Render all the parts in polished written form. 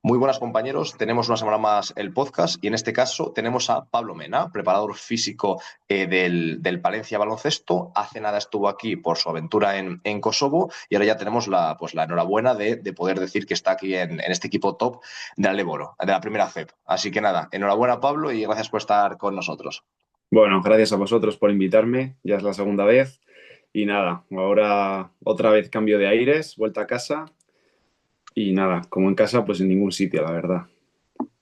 Muy buenas compañeros, tenemos una semana más el podcast y en este caso tenemos a Pablo Mena, preparador físico del Palencia Baloncesto. Hace nada estuvo aquí por su aventura en Kosovo y ahora ya tenemos la enhorabuena de poder decir que está aquí en este equipo top de la Leboro, de la primera FEP. Así que nada, enhorabuena Pablo y gracias por estar con nosotros. Bueno, gracias a vosotros por invitarme, ya es la segunda vez. Y nada, ahora otra vez cambio de aires, vuelta a casa y nada, como en casa, pues en ningún sitio, la verdad.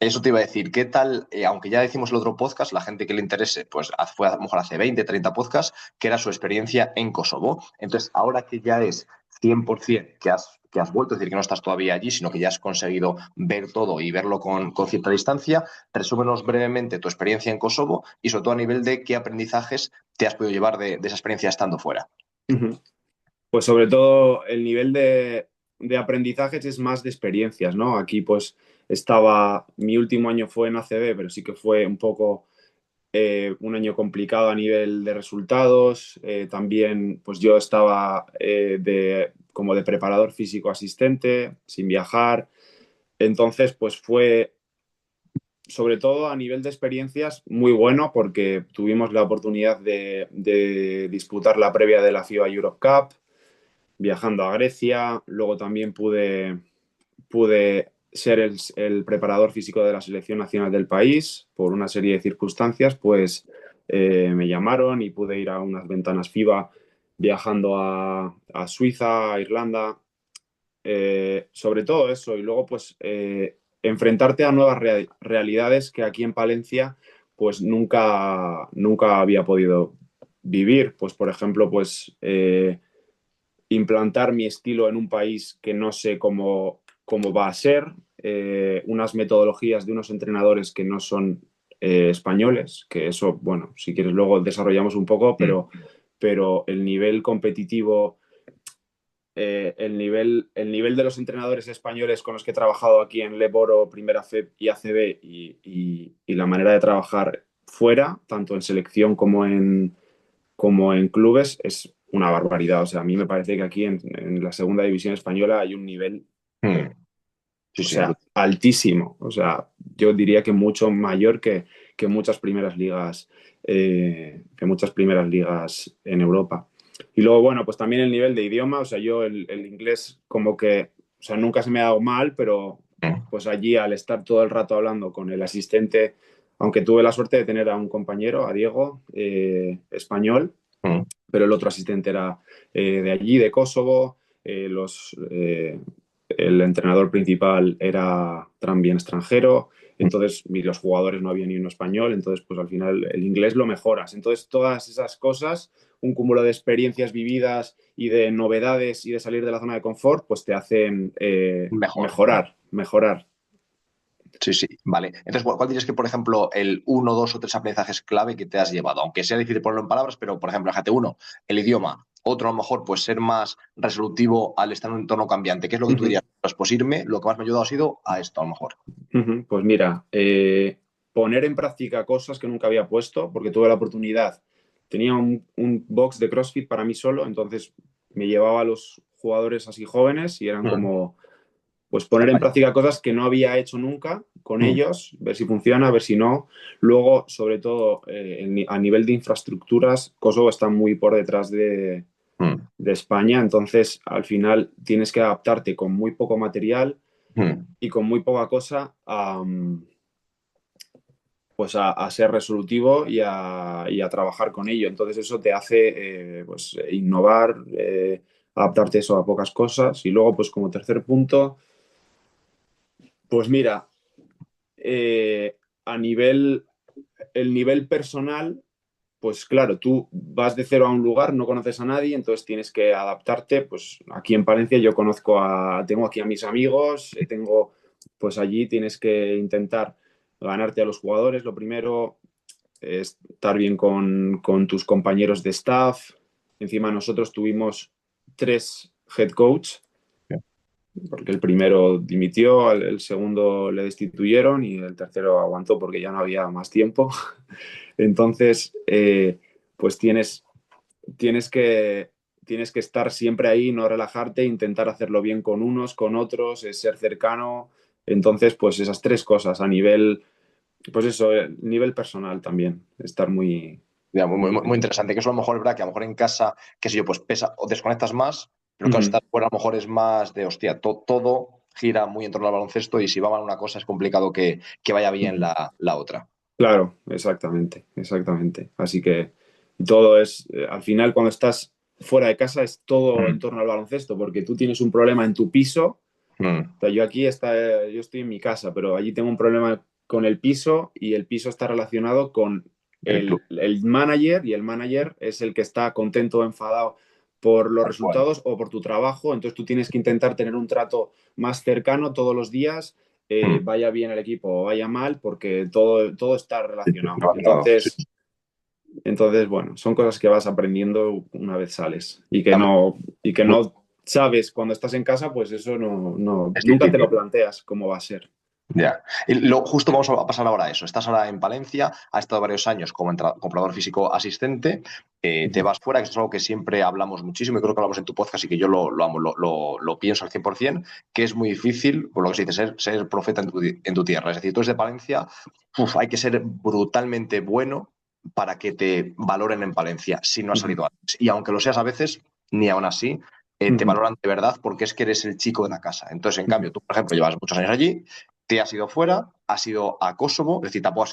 Eso te iba a decir, ¿qué tal? Aunque ya decimos el otro podcast, la gente que le interese, pues fue a lo mejor hace 20, 30 podcasts, que era su experiencia en Kosovo. Entonces, ahora que ya es 100% que has vuelto, es decir, que no estás todavía allí, sino que ya has conseguido ver todo y verlo con cierta distancia, resúmenos brevemente tu experiencia en Kosovo y sobre todo a nivel de qué aprendizajes te has podido llevar de esa experiencia estando fuera. Ujú. Pues sobre todo el nivel de aprendizajes es más de experiencias, ¿no? Aquí pues mi último año fue en ACB, pero sí que fue un poco un año complicado a nivel de resultados. También pues yo estaba como de preparador físico asistente, sin viajar. Entonces pues fue sobre todo a nivel de experiencias, muy bueno porque tuvimos la oportunidad de disputar la previa de la FIBA Europe Cup, viajando a Grecia. Luego también pude ser el preparador físico de la selección nacional del país. Por una serie de circunstancias, pues me llamaron y pude ir a unas ventanas FIBA viajando a Suiza, a Irlanda, sobre todo eso. Y luego, pues, enfrentarte a nuevas realidades que aquí en Palencia, pues nunca había podido vivir. Pues, por ejemplo, pues implantar mi estilo en un país que no sé cómo va a ser, unas metodologías de unos entrenadores que no son españoles, que eso, bueno, si quieres luego desarrollamos un poco, Mm. pero el nivel competitivo, el nivel de los entrenadores españoles con los que he trabajado aquí en Leboro, Primera FEP y ACB y la manera de trabajar fuera, tanto en selección como en clubes, es una barbaridad. O sea, a mí me parece que aquí en la segunda división española hay un nivel, Mm. Sí, o sí. sea, altísimo. O sea, yo diría que mucho mayor que muchas primeras ligas, en Europa. Y luego, bueno, pues también el nivel de idioma, o sea, yo el inglés como que, o sea, nunca se me ha dado mal, pero Mm. pues allí al estar todo el rato hablando con el asistente, aunque tuve la suerte de tener a un compañero, a Diego, español, Mm. pero el otro asistente era de allí, de Kosovo. El entrenador principal era también extranjero, entonces los jugadores no había ni uno español, entonces pues al final el inglés lo mejoras. Entonces todas esas cosas, un cúmulo de experiencias vividas y de novedades y de salir de la zona de confort, pues te hacen Mejor. mejorar. Sí, sí, vale. Entonces, ¿cuál dirías que, por ejemplo, el uno, dos o tres aprendizajes clave que te has llevado? Aunque sea difícil ponerlo en palabras, pero, por ejemplo, fíjate, uno, el idioma. Otro, a lo mejor, pues ser más resolutivo al estar en un entorno cambiante. ¿Qué es lo que tú Ujú, dirías? Pues irme, lo que más me ha ayudado ha sido a esto, a lo mejor. ujú. Pues mira, poner en práctica cosas que nunca había puesto, porque tuve la oportunidad. Tenía un box de CrossFit para mí solo, entonces me llevaba a los jugadores así jóvenes y eran Mm. como, pues poner en práctica cosas que no había hecho nunca con Mm. ellos, ver si funciona, ver si no. Luego, sobre todo, a nivel de infraestructuras, Kosovo está muy por detrás Mm. de España, entonces al final tienes que adaptarte con muy poco material Mm. y con muy poca cosa pues a ser resolutivo y a trabajar con ello. Entonces eso te hace pues, innovar, adaptarte eso a pocas cosas. Y luego, pues como tercer punto, pues mira, a el nivel personal, pues claro, tú vas de cero a un lugar, no conoces a nadie, entonces tienes que adaptarte. Pues aquí en Palencia yo tengo aquí a mis amigos, pues allí tienes que intentar ganarte a los jugadores. Lo primero, estar bien con tus compañeros de staff. Encima nosotros tuvimos tres head coach, porque el primero dimitió, el segundo le destituyeron y el tercero aguantó porque ya no había más tiempo. Entonces, pues tienes que, tienes que estar siempre ahí, no relajarte, intentar hacerlo bien con unos, con otros, ser cercano, Entonces, pues esas tres cosas a nivel, pues eso, nivel personal también, estar muy, Ya, muy, muy muy, muy bien. interesante. Que eso a lo mejor es verdad que a lo mejor en casa, qué sé yo, pues pesa o desconectas más, pero claro, Ujú. estar fuera a lo mejor es más de hostia, todo gira muy en torno al baloncesto y si va mal una cosa es complicado que vaya bien Ujú. la otra. Claro, exactamente, exactamente. Así que todo es, al final cuando estás fuera de casa es todo en Mm, torno al baloncesto, porque tú tienes un problema en tu piso. mm. O sea, yo estoy en mi casa, pero allí tengo un problema con el piso y el piso está relacionado con El club, el manager y el manager es el que está contento o enfadado por los tal cual. resultados o por tu trabajo. Entonces tú tienes que intentar tener un trato más cercano todos los días, Mm. vaya bien el equipo o vaya mal, porque todo está Sí, sí, relacionado. relacionado. Sí, Entonces, sí. entonces, bueno, son cosas que vas aprendiendo una vez sales Está y que muy- no sabes cuando estás en casa, pues eso es nunca te lo difícil. planteas cómo va a ser. Ya. Y justo vamos a pasar ahora a eso. Estás ahora en Palencia, has estado varios años como comprador físico asistente, te Ujú. vas fuera, que eso es algo que siempre hablamos muchísimo y creo que hablamos en tu podcast y que yo lo amo, lo pienso al 100%, que es muy difícil, por lo que se dice, ser profeta en tu tierra. Es decir, tú eres de Palencia, hay que ser brutalmente bueno para que te valoren en Palencia si no has Ujú. salido antes. Y aunque lo seas a veces, ni aún así, te Ujú. valoran de verdad porque es que eres el chico de la casa. Entonces, en Ujú. cambio, tú, por ejemplo, llevas muchos años allí, te has ido fuera, has ido a Kosovo, es decir, tampoco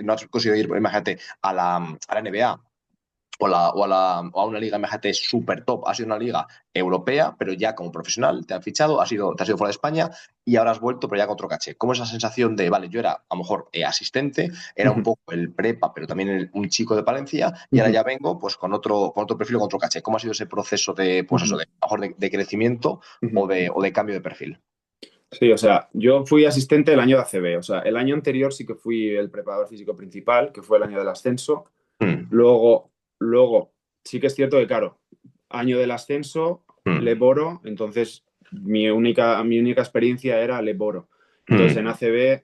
no has conseguido ir, imagínate, a la NBA o a una liga, imagínate, súper top. Has ido a una liga europea, pero ya como profesional, te han fichado, te has ido fuera de España y ahora has vuelto, pero ya con otro caché. ¿Cómo es esa sensación de, vale, yo era a lo mejor asistente, era un Ujú. poco el prepa, pero también un chico de Palencia, y ahora Ujú. ya vengo pues con otro perfil o con otro caché? ¿Cómo ha sido ese proceso de, pues eso, Ujú. de, a lo mejor de crecimiento o Ujú. de cambio de perfil? Sí, o sea, yo fui asistente el año de ACB, o sea, el año anterior sí que fui el preparador físico principal, que fue el año del ascenso. Mm, Luego, sí que es cierto que, claro, año del ascenso, mm, Leboro, entonces mi única experiencia era Leboro. Entonces en mm, ACB,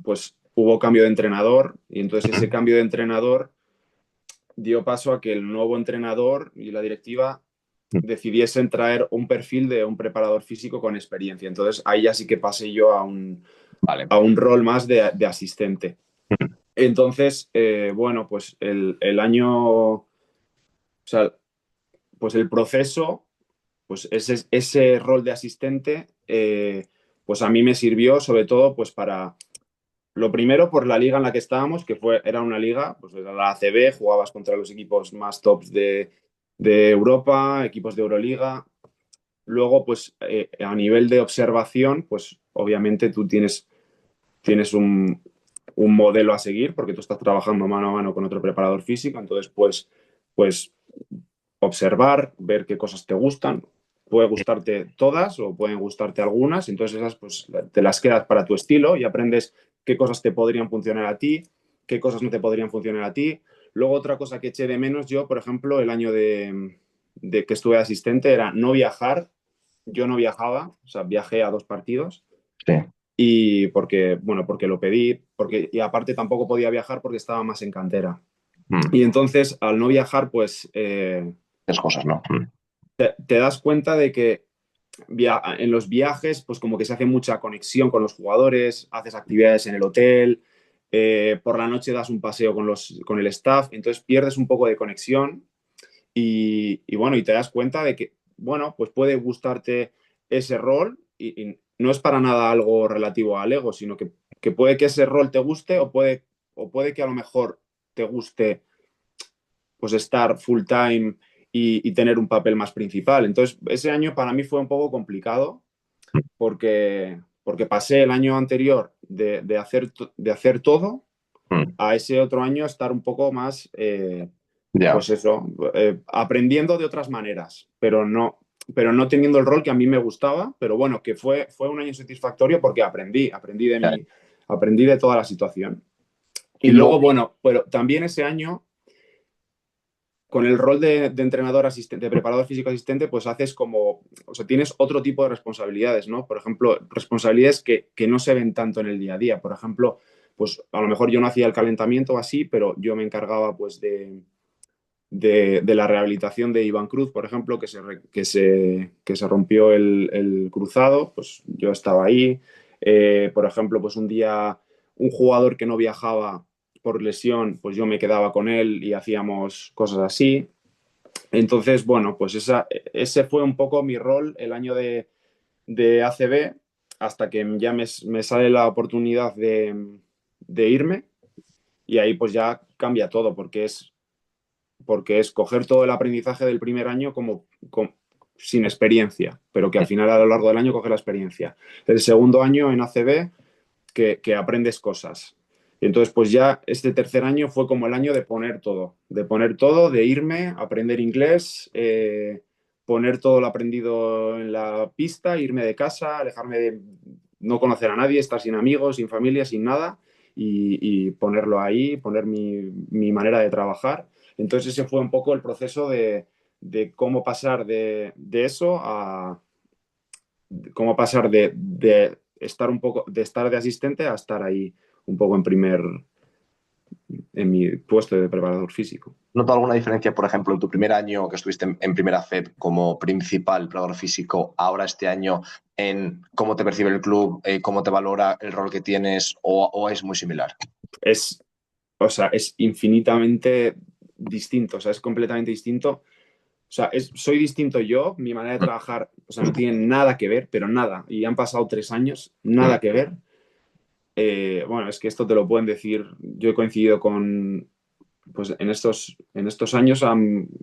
pues hubo cambio de entrenador y entonces ese mm. cambio de entrenador dio paso a que el nuevo entrenador y la directiva decidiesen traer un perfil de un preparador físico con experiencia. Entonces ahí ya sí que pasé yo Vale. a un rol más de asistente. Mm, Entonces, bueno, pues el año, o sea, pues el proceso, pues ese rol de asistente, pues a mí me sirvió sobre todo pues para, lo primero por la liga en la que estábamos, que era una liga, pues era la ACB, jugabas contra los equipos más tops de Europa, equipos de Euroliga. Luego, pues a nivel de observación, pues obviamente tú tienes un modelo a seguir porque tú estás trabajando mano a mano con otro preparador físico, entonces pues observar, ver qué cosas te gustan. Puede gustarte todas o pueden gustarte algunas, entonces esas pues te las quedas para tu estilo y aprendes qué cosas te podrían funcionar a ti, qué cosas no te podrían funcionar a ti. Luego otra cosa que eché de menos yo, por ejemplo, el año de que estuve asistente era no viajar. Yo no viajaba, o sea, viajé a 2 partidos sí. y porque lo pedí, y aparte tampoco podía viajar porque estaba más en cantera. Mm. Y entonces, al no viajar, pues Tres cosas, ¿no? Mm. te das cuenta de que en los viajes, pues como que se hace mucha conexión con los jugadores, haces actividades en el hotel, por la noche das un paseo con el staff, entonces pierdes un poco de conexión y bueno, y te das cuenta de que, bueno, pues puede gustarte ese rol y no es para nada algo relativo al ego, sino que puede que ese rol te guste o puede que a lo mejor te guste pues estar full time y tener un papel más principal. Entonces, ese año para mí fue un poco complicado porque pasé el año anterior de hacer todo Mm. a ese otro año estar un poco más, Ya, pues eso, aprendiendo de otras maneras, pero no teniendo el rol que a mí me gustaba, pero bueno, que fue un año satisfactorio porque ya. aprendí de toda la situación. Y Y luego, luego, bueno, pero también ese año con el rol de entrenador asistente, de preparador físico asistente, pues haces como, o sea, tienes otro tipo de responsabilidades, ¿no? Por ejemplo, responsabilidades que no se ven tanto en el día a día. Por ejemplo, pues a lo mejor yo no hacía el calentamiento o así, pero yo me encargaba pues de la rehabilitación de Iván Cruz, por ejemplo, que se rompió el cruzado, pues yo estaba ahí. Por ejemplo, pues un día un jugador que no viajaba por lesión, pues yo me quedaba con él y hacíamos cosas así. Entonces, bueno, pues ese fue un poco mi rol el año de ACB, hasta que ya me sale la oportunidad de irme, y ahí pues ya cambia todo, porque es coger todo el aprendizaje del primer año sin experiencia, pero que al final a lo largo del año coge la experiencia. El segundo año en ACB que aprendes cosas. Y entonces, pues ya este tercer año fue como el año de poner todo, de irme, aprender inglés, poner todo lo aprendido en la pista, irme de casa, alejarme de no conocer a nadie, estar sin amigos, sin familia, sin nada, y ponerlo ahí, poner mi manera de trabajar. Entonces ese fue un poco el proceso de cómo pasar de eso a cómo pasar de estar un poco, de estar de asistente a estar ahí un poco en mi puesto de preparador físico. ¿Notas alguna diferencia, por ejemplo, en tu primer año que estuviste en primera FEP como principal preparador físico, ahora este año, en cómo te percibe el club, cómo te valora el rol que tienes, o es muy similar? Es, o sea, es infinitamente distinto, o sea, es completamente distinto. O sea, soy distinto yo, mi manera de trabajar, o sea, no tiene nada que ver, pero nada. Y han pasado 3 años, nada que ver. Bueno, es que esto te lo pueden decir. Yo he coincidido con, pues en estos años,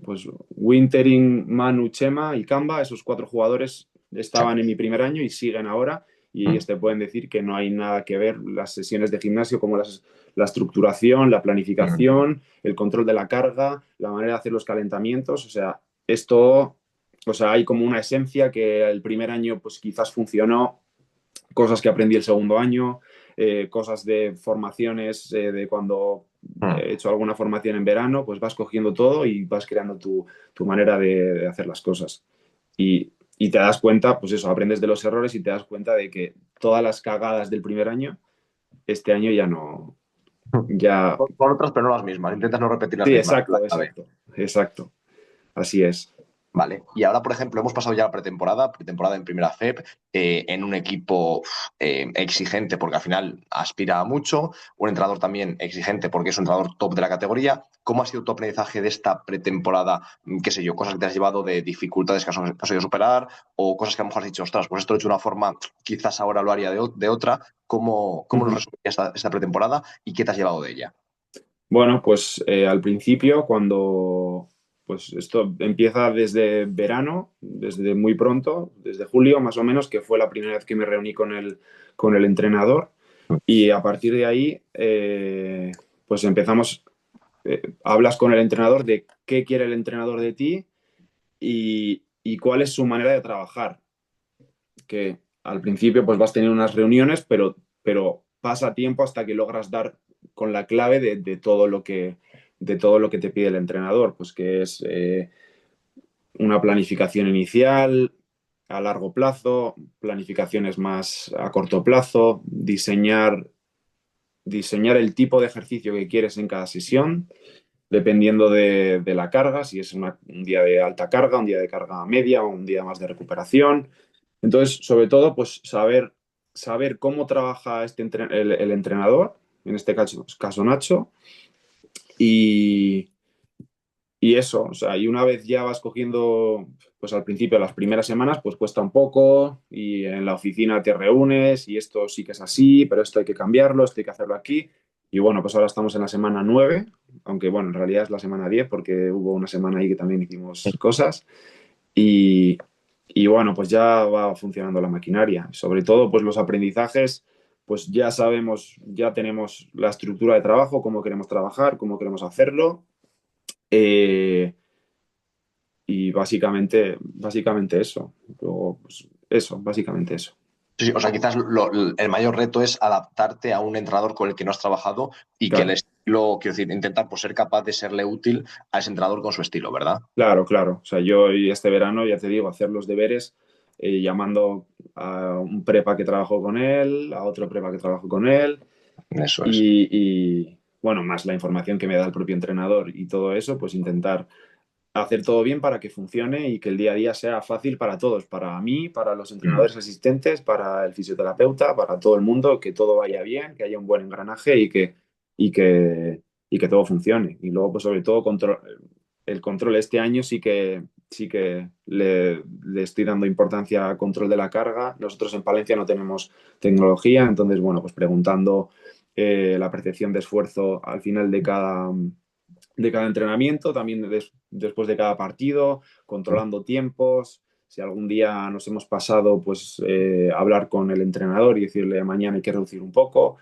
pues Wintering, Manu, Chema y Kamba, esos 4 jugadores Sí. estaban en mi primer año y siguen ahora, y ellos te pueden decir que no hay nada que ver las sesiones de gimnasio, como la estructuración, la planificación, el control de la carga, la manera de hacer los calentamientos. O sea, esto, o sea, hay como una esencia que el primer año pues quizás funcionó, cosas que aprendí el segundo año, cosas de formaciones, de cuando he hecho alguna formación en verano, pues vas cogiendo todo y vas creando tu manera de hacer las cosas. Y te das cuenta, pues eso, aprendes de los errores y te das cuenta de que todas las cagadas del primer año, este año ya no, ya... Con otras, pero no las mismas. Intentas no repetir las Sí, mismas. La exacto, clave. exacto, exacto. Así es. Vale, y ahora, por ejemplo, hemos pasado ya la pretemporada en primera FEP, en un equipo exigente porque al final aspira a mucho, un entrenador también exigente porque es un entrenador top de la categoría. ¿Cómo ha sido tu aprendizaje de esta pretemporada? ¿Qué sé yo? Cosas que te has llevado de dificultades que has ido superar o cosas que a lo mejor has dicho, ostras, pues esto lo he hecho de una forma, quizás ahora lo haría de otra. ¿Cómo nos resumirías esta pretemporada y qué te has llevado de ella? Bueno, pues al principio, cuando pues esto empieza desde verano, desde muy pronto, desde julio más o menos, que fue la primera vez que me reuní con el entrenador, y a partir de ahí, pues empezamos, hablas con el entrenador de qué quiere el entrenador de ti y cuál es su manera de trabajar, que al principio pues vas teniendo unas reuniones, pero pasa tiempo hasta que logras dar con la clave de todo lo que te pide el entrenador, pues que es una planificación inicial, a largo plazo, planificaciones más a corto plazo, diseñar el tipo de ejercicio que quieres en cada sesión, dependiendo de la carga, si es un día de alta carga, un día de carga media o un día más de recuperación. Entonces, sobre todo, pues saber cómo trabaja el entrenador, en este caso Nacho, y, y eso, o sea, y una vez ya vas cogiendo, pues al principio, las primeras semanas, pues cuesta un poco, y en la oficina te reúnes, y esto sí que es así, pero esto hay que cambiarlo, esto hay que hacerlo aquí. Y bueno, pues ahora estamos en la semana 9, aunque bueno, en realidad es la semana 10 porque hubo una semana ahí que también hicimos cosas. Y, y bueno, pues ya va funcionando la maquinaria. Sobre todo, pues los aprendizajes, pues ya sabemos, ya tenemos la estructura de trabajo, cómo queremos trabajar, cómo queremos hacerlo. Eh, y básicamente eso. Luego, pues eso, básicamente eso. Sí, sí, o sea, quizás el mayor reto es adaptarte a un entrenador con el que no has trabajado y que el Claro, estilo, quiero decir, intentar pues, ser capaz de serle útil a ese entrenador con su estilo, ¿verdad? claro, claro. O sea, yo y este verano, ya te digo, hacer los deberes, llamando a un prepa que trabajo con él, a otro prepa que trabajo con él, Eso es. y, bueno, más la información que me da el propio entrenador y todo eso, pues intentar hacer todo bien para que funcione y que el día a día sea fácil para todos, para mí, para los entrenadores asistentes, para el fisioterapeuta, para todo el mundo, que todo vaya bien, que haya un buen engranaje y que, y que todo funcione. Y luego, pues sobre todo, el control. Este año sí que le estoy dando importancia al control de la carga. Nosotros en Palencia no tenemos tecnología, entonces, bueno, pues preguntando la percepción de esfuerzo al final de cada entrenamiento, también después de cada partido, controlando tiempos. Si algún día nos hemos pasado, pues hablar con el entrenador y decirle mañana hay que reducir un poco.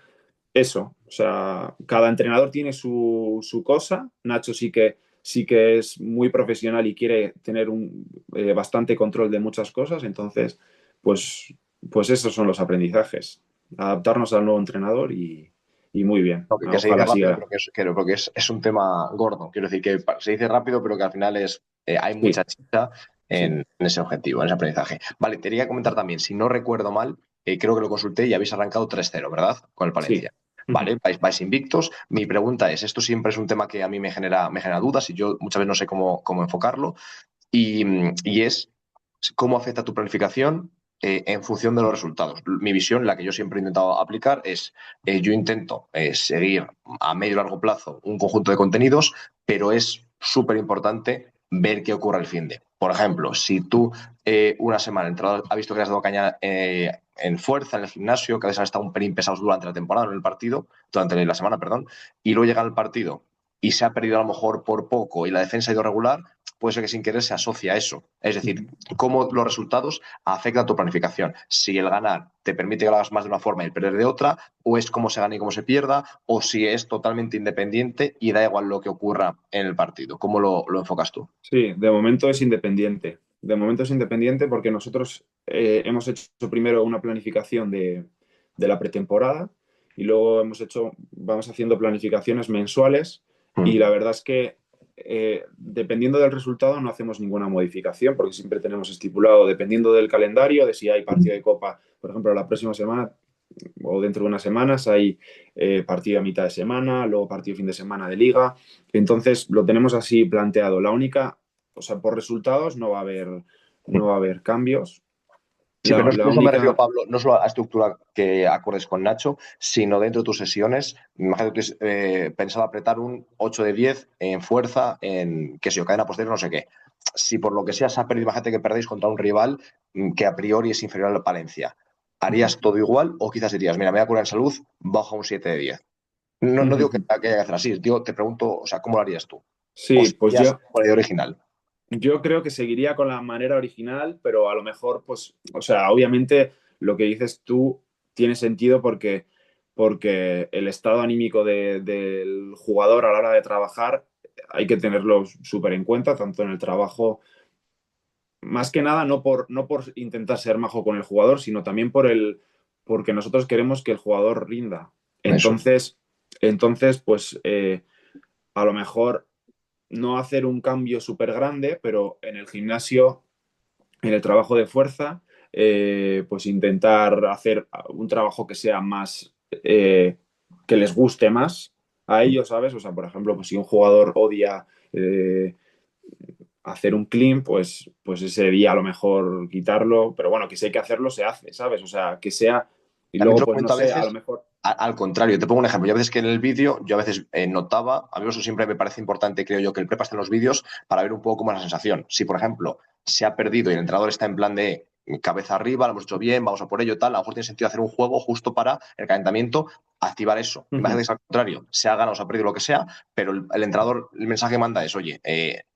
Eso, o sea, cada entrenador tiene su cosa. Nacho sí que es muy profesional y quiere tener bastante control de muchas cosas. Entonces, pues esos son los aprendizajes. Adaptarnos al nuevo entrenador y muy bien. Que se dice Ojalá rápido, siga. pero es un tema gordo. Quiero decir que se dice rápido, pero que al final hay Sí, mucha chicha sí. en ese objetivo, en ese aprendizaje. Vale, te quería comentar también, si no recuerdo mal, creo que lo consulté y habéis arrancado 3-0, ¿verdad? Con el Sí. Palencia. Ujú. Vale, vais invictos. Mi pregunta es, esto siempre es un tema que a mí me genera dudas y yo muchas veces no sé cómo enfocarlo, y es cómo afecta tu planificación en función de los resultados. Mi visión, la que yo siempre he intentado aplicar, es yo intento seguir a medio y largo plazo un conjunto de contenidos, pero es súper importante ver qué ocurre al fin de. Por ejemplo, si tú una semana el entrenador ha visto que has dado caña en fuerza en el gimnasio, que has estado un pelín pesados durante la temporada, en el partido, durante la semana, perdón, y luego llega el partido y se ha perdido a lo mejor por poco y la defensa ha ido regular, puede ser que sin querer se asocia a eso. Es decir, Ujú. cómo los resultados afectan a tu planificación. Si el ganar te permite que lo hagas más de una forma y el perder de otra, o es cómo se gana y cómo se pierda, o si es totalmente independiente y da igual lo que ocurra en el partido. ¿Cómo lo enfocas tú? Sí, de momento es independiente. De momento es independiente porque nosotros hemos hecho primero una planificación de la pretemporada y luego vamos haciendo planificaciones mensuales y la Mm. verdad es que dependiendo del resultado no hacemos ninguna modificación porque siempre tenemos estipulado, dependiendo del calendario, de si hay partido de Copa, por ejemplo, la próxima semana o dentro de unas semanas hay partido a mitad de semana, luego partido fin de semana de liga. Entonces lo tenemos así planteado. La única, o sea, por resultados no va a haber cambios. Sí, pero La no solo me refiero, única, Pablo, no solo a estructura que acuerdes con Nacho, sino dentro de tus sesiones. Imagínate que pensado apretar un 8 de 10 en fuerza, en qué sé yo, cadena posterior, no sé qué. Si por lo que sea se ha perdido, imagínate que perdéis contra un rival que a priori es inferior a la Palencia, ¿harías todo igual o quizás dirías, mira, me voy a curar en salud, bajo un 7 de 10? No digo que haya que hacer así, digo, te pregunto, o sea, ¿cómo lo harías tú? ¿O sí, pues serías yo, por el original? yo creo que seguiría con la manera original, pero a lo mejor, pues, o sea, obviamente lo que dices tú tiene sentido porque el estado anímico del jugador a la hora de trabajar hay que tenerlo súper en cuenta, tanto en el trabajo, más que nada no por intentar ser majo con el jugador, sino también porque nosotros queremos que el jugador rinda. Eso. Entonces, pues a lo mejor no hacer un cambio súper grande, pero en el gimnasio, en el trabajo de fuerza, pues intentar hacer un trabajo que sea más, que les guste más a ellos, ¿sabes? O sea, por ejemplo, pues si un jugador odia hacer un clean, pues ese día a lo mejor quitarlo, pero bueno, que si hay que hacerlo, se hace, ¿sabes? O sea, que sea, y También te luego, lo pues no comento a sé, a lo veces mejor. al contrario. Te pongo un ejemplo. Yo a veces que en el vídeo, yo a veces notaba, a mí eso siempre me parece importante, creo yo, que el prepa esté en los vídeos para ver un poco cómo es la sensación. Si, por ejemplo, se ha perdido y el entrenador está en plan de cabeza arriba, lo hemos hecho bien, vamos a por ello, tal, a lo mejor tiene sentido hacer un juego justo para el calentamiento, activar eso. Imagínate que Ujú. es al contrario, se ha ganado, se ha perdido lo que sea, pero el entrenador, el mensaje que manda es, oye,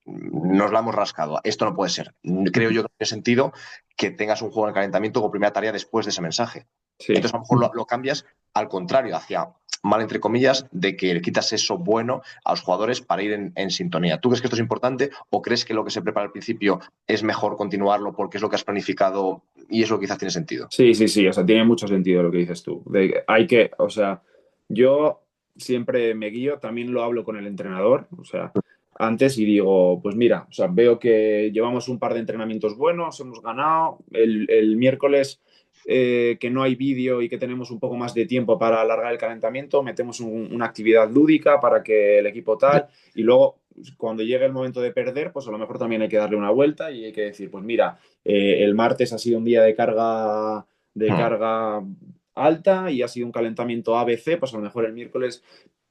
nos la hemos rascado, esto no puede ser. Creo Ujú. yo que tiene sentido que tengas un juego en el calentamiento como primera tarea después de ese mensaje. Sí. Entonces, a lo mejor lo cambias al contrario, hacia mal, entre comillas, de que le quitas eso bueno a los jugadores para ir en sintonía. ¿Tú crees que esto es importante o crees que lo que se prepara al principio es mejor continuarlo porque es lo que has planificado y eso quizás tiene sentido? Sí, sí, sí, o sea, tiene mucho sentido lo que dices tú. O sea, yo siempre me guío, también lo hablo con el entrenador, o sea, antes y digo, pues mira, o sea, veo que llevamos un par de entrenamientos buenos, hemos ganado, el miércoles que no hay vídeo y que tenemos un poco más de tiempo para alargar el calentamiento, metemos una actividad lúdica para que el equipo Ya. tal, y luego cuando llegue el momento de perder, pues a lo mejor también hay que darle una vuelta y hay que decir, pues mira, el martes ha sido un día de Mm, carga alta y ha sido un calentamiento ABC, pues a lo mejor el miércoles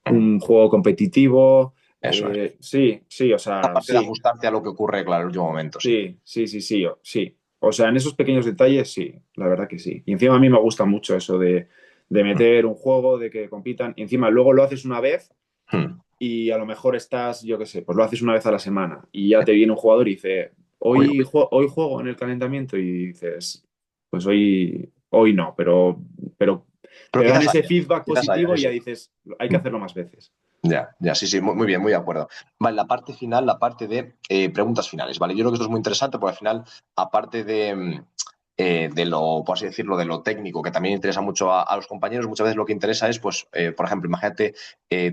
mm. un juego competitivo. Eso es. Sí, sí, o sea, Aparte de sí, ajustarte a lo que ocurre, claro, en el último momento, sí. sí, sí, sí, sí, sí. O sea, en esos pequeños detalles, sí, la verdad que sí. Y encima a mí me gusta mucho eso de Mm, meter un juego, de que compitan. Y encima luego lo haces una vez mm. y a lo mejor estás, yo qué sé, pues lo haces una vez a la semana y ya te viene un jugador y dice, Uy, hoy juego en el calentamiento y dices, pues hoy no, pero pero te dan quizás ese haya, feedback quizás haya, positivo sí, y ya sí. dices, hay que Mm. hacerlo más veces. Ya, ya, sí, sí, muy bien, muy de acuerdo. Vale, la parte final, la parte de preguntas finales, ¿vale? Yo creo que esto es muy interesante porque al final, aparte de lo, por así decirlo, de lo técnico, que también interesa mucho a los compañeros, muchas veces lo que interesa es, pues, por ejemplo, imagínate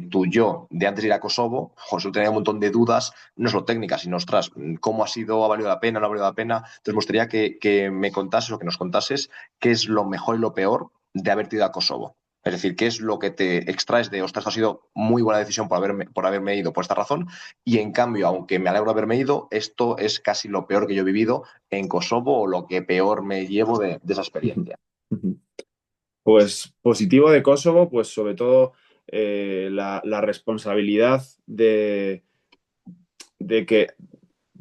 tú y yo, de antes de ir a Kosovo, José tenía un montón de dudas, no solo técnicas, sino, ostras, ¿cómo ha sido? ¿Ha valido la pena? ¿No ha valido la pena? Entonces, me gustaría que me contases o que nos contases qué es lo mejor y lo peor de haberte ido a Kosovo. Es decir, ¿qué es lo que te extraes de, ostras, esto ha sido muy buena decisión por haberme ido por esta razón? Y en cambio, aunque me alegro de haberme ido, esto es casi lo peor que yo he vivido en Kosovo o lo que peor me llevo de esa experiencia. Pues positivo de Kosovo, pues sobre todo la responsabilidad de que,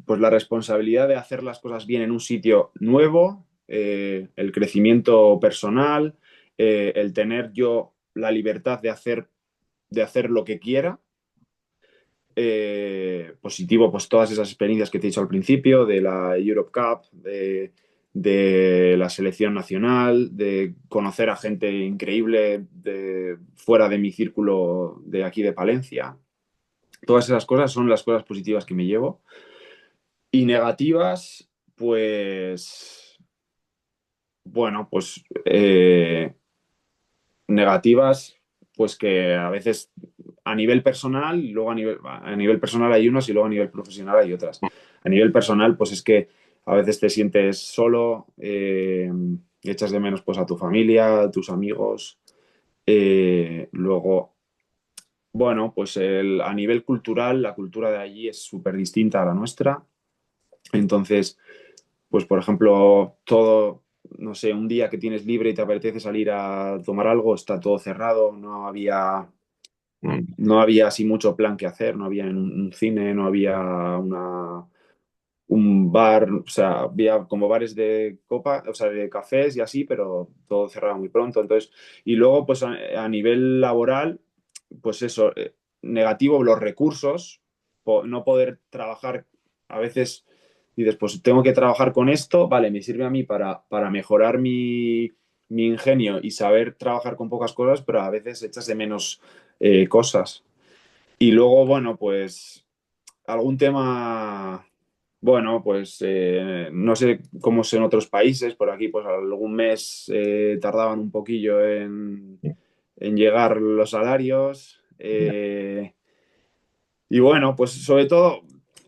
pues la responsabilidad de hacer las cosas bien en un sitio nuevo, el crecimiento personal, el tener yo la libertad de hacer lo que quiera. Positivo, pues todas esas experiencias que te he dicho al principio, de la Europe Cup, de la selección nacional, de conocer a gente increíble fuera de mi círculo de aquí de Palencia. Todas esas cosas son las cosas positivas que me llevo. Y negativas, pues, bueno, pues negativas, pues que a veces a nivel personal, y luego a nivel personal hay unas y luego a nivel profesional hay otras. A nivel personal, pues es que a veces te sientes solo, echas de menos pues a tu familia, a tus amigos. Luego, bueno, pues a nivel cultural, la cultura de allí es súper distinta a la nuestra. Entonces, pues por ejemplo, todo, no sé, un día que tienes libre y te apetece salir a tomar algo, está todo cerrado, Mm. no había así mucho plan que hacer, no había un cine, no había un bar, o sea, había como bares de copa, o sea, de cafés y así, pero todo cerrado muy pronto. Entonces, y luego, pues a nivel laboral, pues eso, negativo, los recursos, no poder trabajar a veces. Dices, pues tengo que trabajar con esto, vale, me sirve a mí para mejorar mi ingenio y saber trabajar con pocas cosas, pero a veces echas de menos cosas. Y luego, bueno, pues algún tema, bueno, pues no sé cómo es en otros países, por aquí pues algún mes tardaban un poquillo en llegar los salarios. Ya, Y bueno, pues sobre todo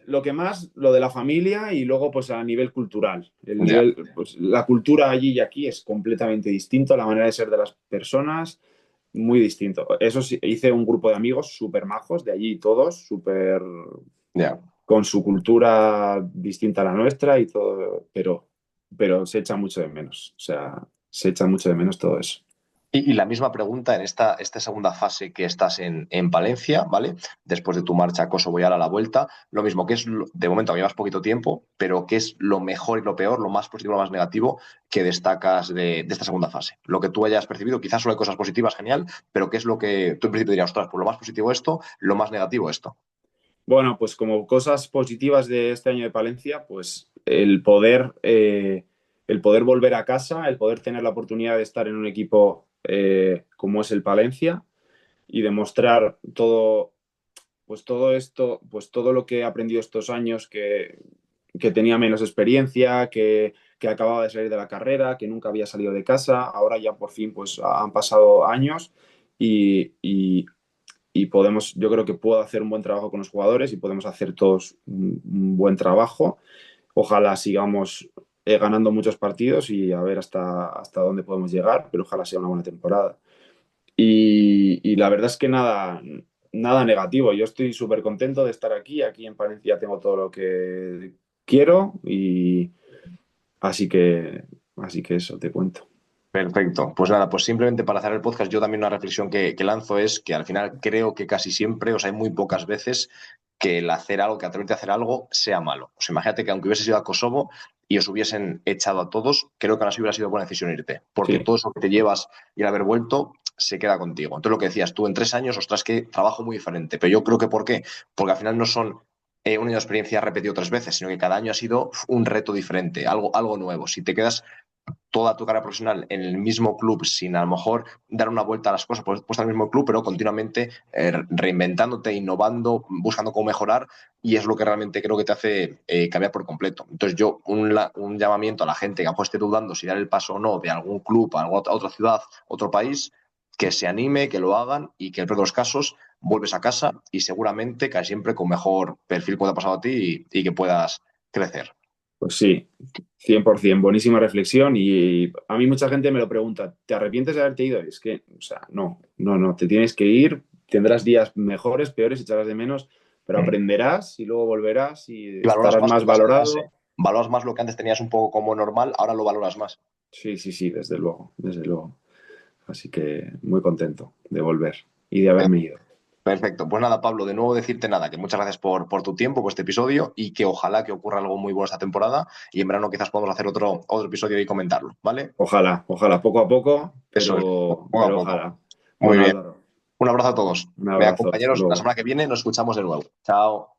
lo que más, lo de la familia y luego pues a nivel cultural. El ya. nivel, pues la cultura allí y aquí es completamente distinto, la manera de ser de las personas, muy distinto. Eso sí, hice un grupo de amigos súper majos de allí todos, súper Ya. con su cultura distinta a la nuestra y todo, pero se echa mucho de menos. O sea, se echa mucho de menos todo eso. Y la misma pregunta en esta segunda fase que estás en Palencia, ¿vale? Después de tu marcha a Kosovo y ahora a la vuelta, lo mismo, que es, de momento llevas poquito tiempo, pero ¿qué es lo mejor y lo peor, lo más positivo y lo más negativo que destacas de esta segunda fase? Lo que tú hayas percibido, quizás solo hay cosas positivas, genial, pero ¿qué es lo que tú en principio dirías, ostras, pues lo más positivo esto, lo más negativo esto? Bueno, pues como cosas positivas de este año de Palencia, pues el poder volver a casa, el poder tener la oportunidad de estar en un equipo como es el Palencia y demostrar todo, pues todo esto, pues todo lo que he aprendido estos años, que tenía menos experiencia, que acababa de salir de la carrera, que nunca había salido de casa, ahora ya por fin pues han pasado años y y podemos, yo creo que puedo hacer un buen trabajo con los jugadores y podemos hacer todos un buen trabajo. Ojalá sigamos ganando muchos partidos y a ver hasta dónde podemos llegar, pero ojalá sea una buena temporada. Y la verdad es que nada negativo. Yo estoy súper contento de estar aquí. Aquí en Palencia tengo todo lo que quiero y así que eso te cuento. Perfecto. Pues nada, pues simplemente para hacer el podcast, yo también una reflexión que lanzo es que al final creo que casi siempre, o sea, hay muy pocas veces que el hacer algo, que atreverte a hacer algo, sea malo. O sea, imagínate que aunque hubieses ido a Kosovo y os hubiesen echado a todos, creo que aún así hubiera sido buena decisión irte, porque Sí, todo eso que te llevas y el haber vuelto se queda contigo. Entonces, lo que decías tú, en 3 años, ostras, que trabajo muy diferente. Pero yo creo que ¿por qué? Porque al final no son un año de experiencia repetido 3 veces, sino que cada año ha sido un reto diferente, algo nuevo. Si te quedas toda tu carrera profesional en el mismo club sin a lo mejor dar una vuelta a las cosas, pues al mismo club, pero continuamente reinventándote, innovando, buscando cómo mejorar y es lo que realmente creo que te hace cambiar por completo. Entonces yo un llamamiento a la gente que a lo mejor esté dudando si dar el paso o no de algún club a otra ciudad, otro país, que se anime, que lo hagan y que en todos los casos vuelves a casa y seguramente casi siempre con mejor perfil que te ha pasado a ti y que puedas crecer. pues sí, 100%. Buenísima reflexión y a mí mucha gente me lo pregunta, ¿te arrepientes de haberte ido? Y es que, o sea, no, no, no, te tienes que ir, tendrás días mejores, peores, echarás de menos, pero Mm. aprenderás y luego volverás y Y valoras estarás más más lo que has tenido, ¿eh? valorado. Valoras más lo que antes tenías un poco como normal, ahora lo valoras más. Sí, sí, sí, desde luego, desde luego. Así que muy contento de volver y de Per- haberme ido. Perfecto. Pues nada, Pablo, de nuevo decirte nada, que muchas gracias por tu tiempo, por este episodio y que ojalá que ocurra algo muy bueno esta temporada y en verano quizás podamos hacer otro episodio y comentarlo, ¿vale? Ojalá, ojalá, poco a poco, Eso es, pero, poco a pero poco. ojalá. Muy Bueno, bien. Álvaro, Un abrazo a todos. un Venga, abrazo, hasta compañeros, la luego. semana que viene nos escuchamos de nuevo. Chao.